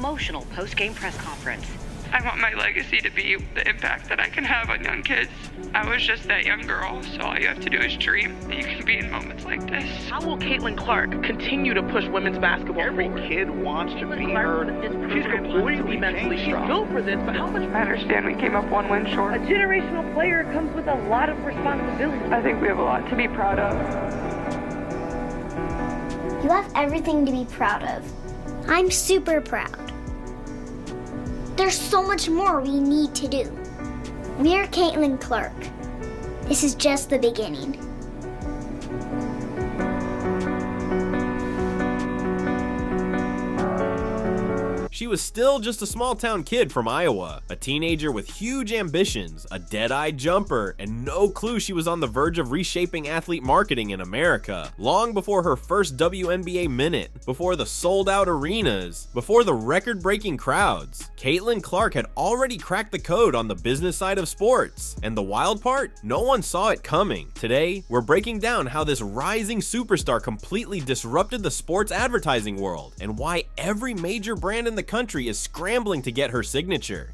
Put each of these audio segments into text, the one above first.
emotional post-game press conference. I want my legacy to be the impact that I can have on young kids. I was just that young girl, so all you have to do is dream that you can be in moments like this. How will Caitlin Clark continue to push women's basketball Every forward? kid wants to be Clark heard. She's completely mentally changed. She's built for this, but how much? I understand we came up one win short. A generational player comes with a lot of responsibility. I think we have a lot to be proud of. You have everything to be proud of. I'm super proud. There's so much more we need to do. We're Caitlin Clark. This is just the beginning. She was still just a small-town kid from Iowa, a teenager with huge ambitions, a dead-eyed jumper, and no clue she was on the verge of reshaping athlete marketing in America. Long before her first WNBA minute, before the sold-out arenas, before the record-breaking crowds, Caitlin Clark had already cracked the code on the business side of sports. And the wild part? No one saw it coming. Today, we're breaking down how this rising superstar completely disrupted the sports advertising world, and why every major brand in the country is scrambling to get her signature.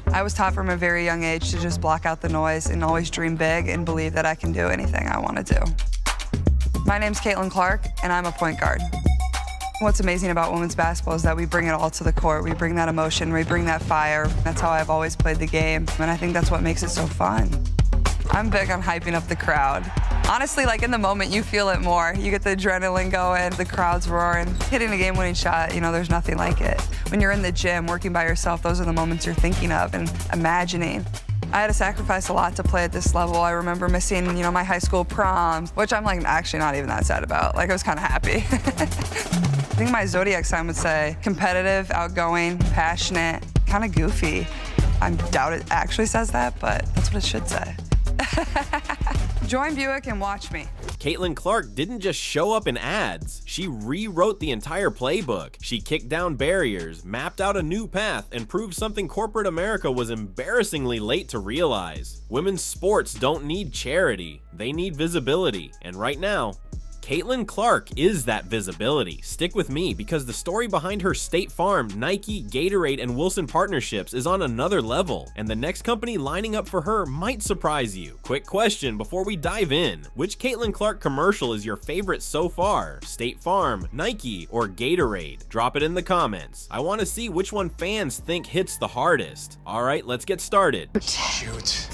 I was taught from a very young age to just block out the noise and always dream big and believe that I can do anything I want to do. My name's Caitlin Clark, and I'm a point guard. What's amazing about women's basketball is that we bring it all to the court. We bring that emotion, we bring that fire. That's how I've always played the game, and I think that's what makes it so fun. I'm big on hyping up the crowd. Honestly, like in the moment, you feel it more. You get the adrenaline going, the crowd's roaring. Hitting a game-winning shot, you know, there's nothing like it. When you're in the gym working by yourself, those are the moments you're thinking of and imagining. I had to sacrifice a lot to play at this level. I remember missing, you know, my high school proms, which I'm like actually not even that sad about. Like I was kind of happy. I think my zodiac sign would say competitive, outgoing, passionate, kind of goofy. I doubt it actually says that, but that's what it should say. Join Buick and watch me. Caitlin Clark didn't just show up in ads. She rewrote the entire playbook. She kicked down barriers, mapped out a new path, and proved something corporate America was embarrassingly late to realize. Women's sports don't need charity. They need visibility. And right now, Caitlin Clark is that visibility. Stick with me because the story behind her State Farm, Nike, Gatorade, and Wilson partnerships is on another level, and the next company lining up for her might surprise you. Quick question before we dive in. Which Caitlin Clark commercial is your favorite so far? State Farm, Nike, or Gatorade? Drop it in the comments. I want to see which one fans think hits the hardest. Alright, let's get started. Shoot.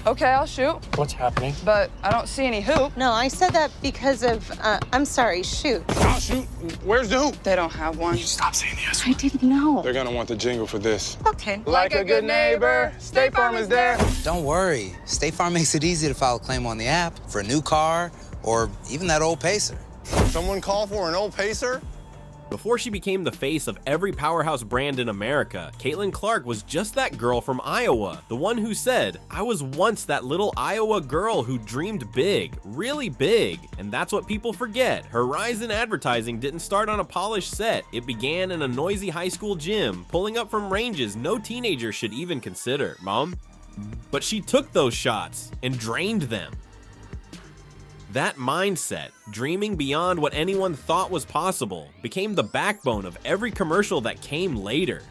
Okay, I'll shoot. What's happening? But I don't see any hoop. No, I said that because of, I'm sorry, shoot. I'll shoot. Where's the hoop? They don't have one. Stop saying the S I didn't know. They're gonna want the jingle for this. Okay. Like a good neighbor, State Farm is there. Don't worry. State Farm makes it easy to file a claim on the app for a new car or even that old Pacer. Someone call for an old Pacer? Before she became the face of every powerhouse brand in America, Caitlin Clark was just that girl from Iowa, the one who said, "I was once that little Iowa girl who dreamed big, really big." And that's what people forget. Her rise in advertising didn't start on a polished set. It began in a noisy high school gym, pulling up from ranges no teenager should even consider. Mom? But she took those shots and drained them. That mindset, dreaming beyond what anyone thought was possible, became the backbone of every commercial that came later.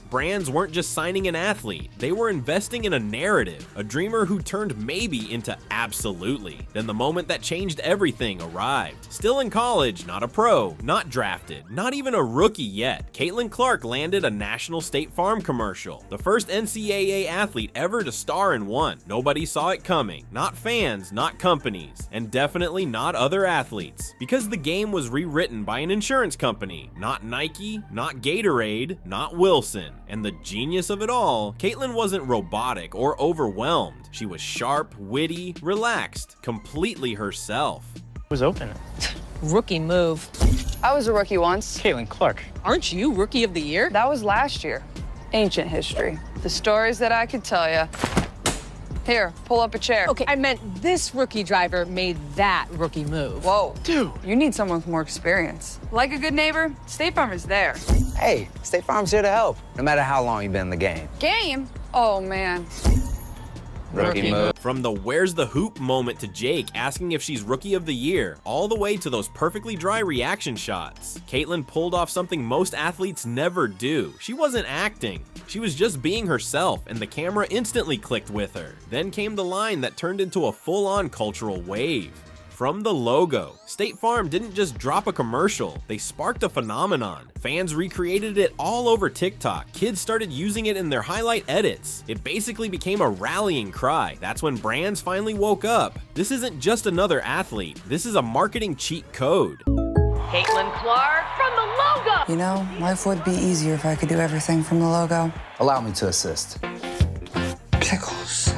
Brands weren't just signing an athlete, they were investing in a narrative, a dreamer who turned maybe into absolutely. Then the moment that changed everything arrived. Still in college, not a pro, not drafted, not even a rookie yet, Caitlin Clark landed a national State Farm commercial, the first NCAA athlete ever to star in one. Nobody saw it coming, not fans, not companies, and definitely not other athletes, because the game was rewritten by an insurance company, not Nike, not Gatorade, not Wilson. And the genius of it all, Caitlin wasn't robotic or overwhelmed. She was sharp, witty, relaxed, completely herself. It was open. Rookie move. I was a rookie once. Caitlin Clark. Aren't you Rookie of the Year? That was last year. Ancient history. The stories that I could tell you. Here, pull up a chair. Okay, I meant this rookie driver made that rookie move. Whoa. Dude. You need someone with more experience. Like a good neighbor, State Farm is there. Hey, State Farm's here to help, no matter how long you've been in the game. Game? Oh, man. Rookie move. From the "where's the hoop" moment to Jake asking if she's Rookie of the Year, all the way to those perfectly dry reaction shots, Caitlyn pulled off something most athletes never do. She wasn't acting. She was just being herself, and the camera instantly clicked with her. Then came the line that turned into a full-on cultural wave. From the logo, State Farm didn't just drop a commercial, they sparked a phenomenon. Fans recreated it all over TikTok. Kids started using it in their highlight edits. It basically became a rallying cry. That's when brands finally woke up. This isn't just another athlete, this is a marketing cheat code. Caitlin Clark from the logo. You know, life would be easier if I could do everything from the logo. Allow me to assist. Pickles.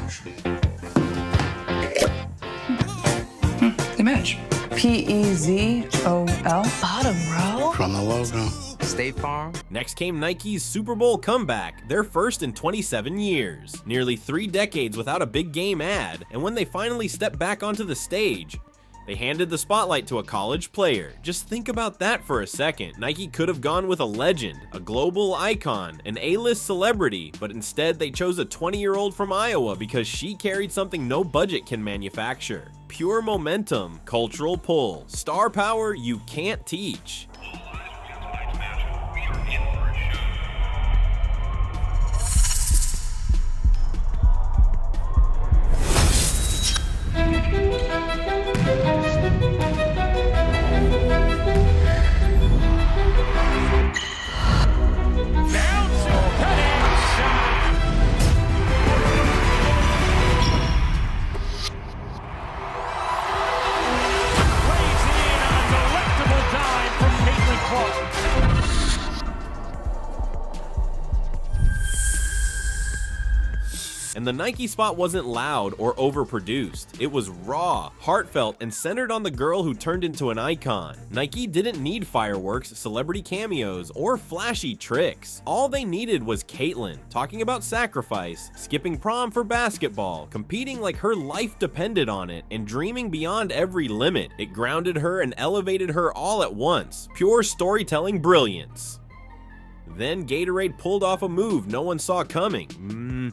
They match. P-E-Z-O-L. Bottom row? From the logo. State Farm. Next came Nike's Super Bowl comeback, their first in 27 years. Nearly 3 decades without a big game ad, and when they finally stepped back onto the stage, they handed the spotlight to a college player. Just think about that for a second. Nike could have gone with a legend, a global icon, an A-list celebrity, but instead they chose a 20-year-old from Iowa because she carried something no budget can manufacture. Pure momentum, cultural pull, star power you can't teach. And the Nike spot wasn't loud or overproduced. It was raw, heartfelt, and centered on the girl who turned into an icon. Nike didn't need fireworks, celebrity cameos, or flashy tricks. All they needed was Caitlyn, talking about sacrifice, skipping prom for basketball, competing like her life depended on it, and dreaming beyond every limit. It grounded her and elevated her all at once. Pure storytelling brilliance. Then Gatorade pulled off a move no one saw coming.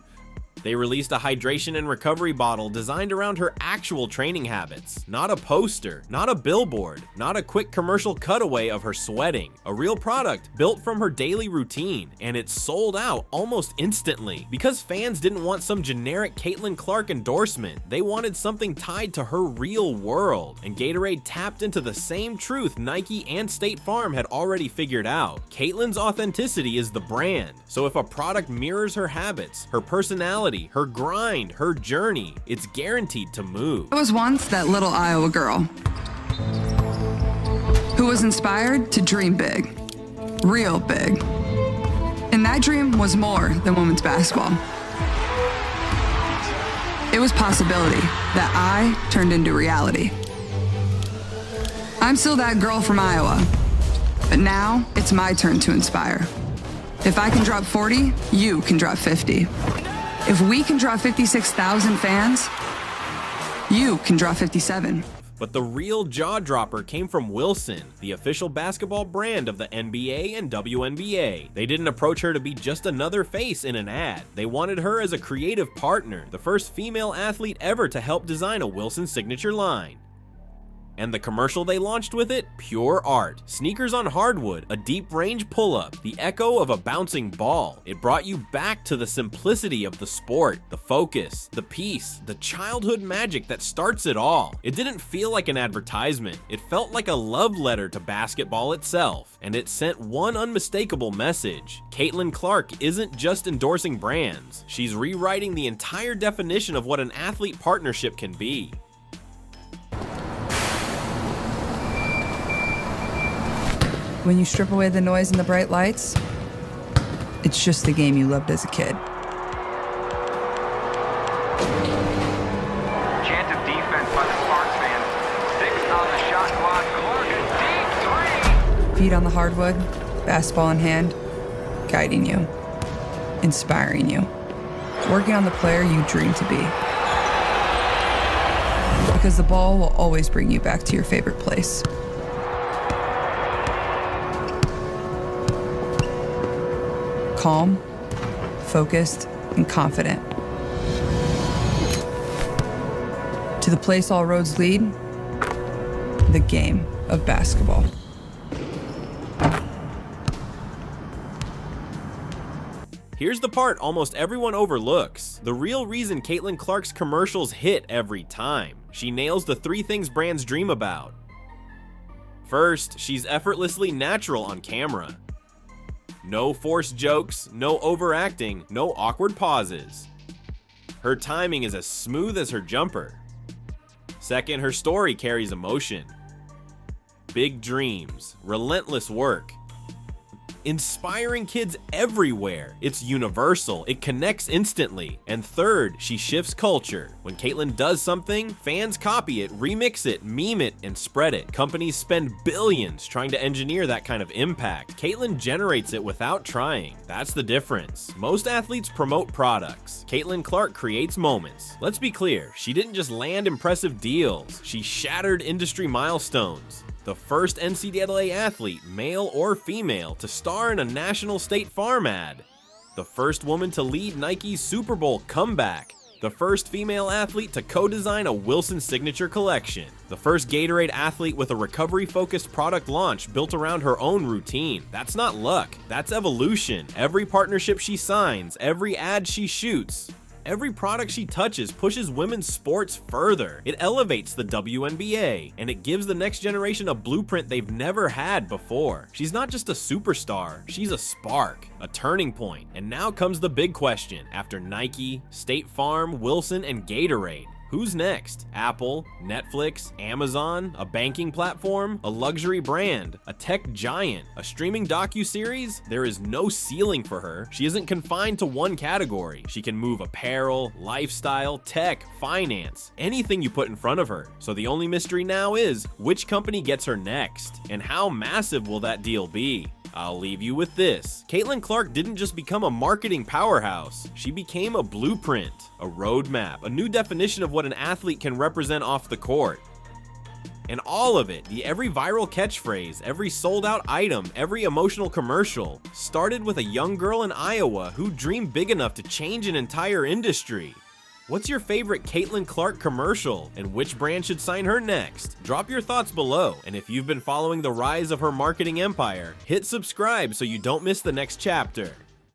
They released a hydration and recovery bottle designed around her actual training habits. Not a poster, not a billboard, not a quick commercial cutaway of her sweating. A real product built from her daily routine, and it sold out almost instantly. Because fans didn't want some generic Caitlin Clark endorsement, they wanted something tied to her real world. And Gatorade tapped into the same truth Nike and State Farm had already figured out. Caitlin's authenticity is the brand. So if a product mirrors her habits, her personality, her grind, her journey, it's guaranteed to move. I was once that little Iowa girl who was inspired to dream big, real big. And that dream was more than women's basketball. It was possibility that I turned into reality. I'm still that girl from Iowa, but now it's my turn to inspire. If I can drop 40, you can drop 50. If we can draw 56,000 fans, you can draw 57. But the real jaw-dropper came from Wilson, the official basketball brand of the NBA and WNBA. They didn't approach her to be just another face in an ad. They wanted her as a creative partner, the first female athlete ever to help design a Wilson signature line. And the commercial they launched with it? Pure art. Sneakers on hardwood, a deep range pull-up, the echo of a bouncing ball. It brought you back to the simplicity of the sport, the focus, the peace, the childhood magic that starts it all. It didn't feel like an advertisement. It felt like a love letter to basketball itself. And it sent one unmistakable message. Caitlin Clark isn't just endorsing brands. She's rewriting the entire definition of what an athlete partnership can be. When you strip away the noise and the bright lights, it's just the game you loved as a kid. Chance of defense by the Sparks fans. 6 on the shot clock. Clark, a deep 3. Feet on the hardwood, basketball in hand, guiding you, inspiring you, working on the player you dream to be. Because the ball will always bring you back to your favorite place. Calm, focused, and confident. to the place all roads lead, the game of basketball. Here's the part almost everyone overlooks. The real reason Caitlin Clark's commercials hit every time. She nails the 3 things brands dream about. First, she's effortlessly natural on camera. No forced jokes, no overacting, no awkward pauses. Her timing is as smooth as her jumper. Second, her story carries emotion. Big dreams, relentless work. Inspiring kids everywhere. It's universal, it connects instantly. And third, she shifts culture. When Caitlin does something, fans copy it, remix it, meme it, and spread it. Companies spend billions trying to engineer that kind of impact. Caitlin generates it without trying. That's the difference. Most athletes promote products. Caitlin Clark creates moments. Let's be clear, she didn't just land impressive deals, she shattered industry milestones. The first NCAA athlete, male or female, to star in a national State Farm ad. The first woman to lead Nike's Super Bowl comeback. The first female athlete to co-design a Wilson signature collection. The first Gatorade athlete with a recovery-focused product launch built around her own routine. That's not luck, that's evolution. Every partnership she signs, every ad she shoots, every product she touches pushes women's sports further. It elevates the WNBA, and it gives the next generation a blueprint they've never had before. She's not just a superstar, she's a spark, a turning point. And now comes the big question. After Nike, State Farm, Wilson, and Gatorade, who's next? Apple, Netflix, Amazon, a banking platform, a luxury brand, a tech giant, a streaming docu-series? There is no ceiling for her. She isn't confined to one category. She can move apparel, lifestyle, tech, finance, anything you put in front of her. So the only mystery now is, which company gets her next? And how massive will that deal be? I'll leave you with this. Caitlin Clark didn't just become a marketing powerhouse. She became a blueprint, a roadmap, a new definition of what an athlete can represent off the court. And all of it, every viral catchphrase, every sold out item, every emotional commercial, started with a young girl in Iowa who dreamed big enough to change an entire industry. What's your favorite Caitlin Clark commercial, and which brand should sign her next? Drop your thoughts below, and if you've been following the rise of her marketing empire, hit subscribe so you don't miss the next chapter.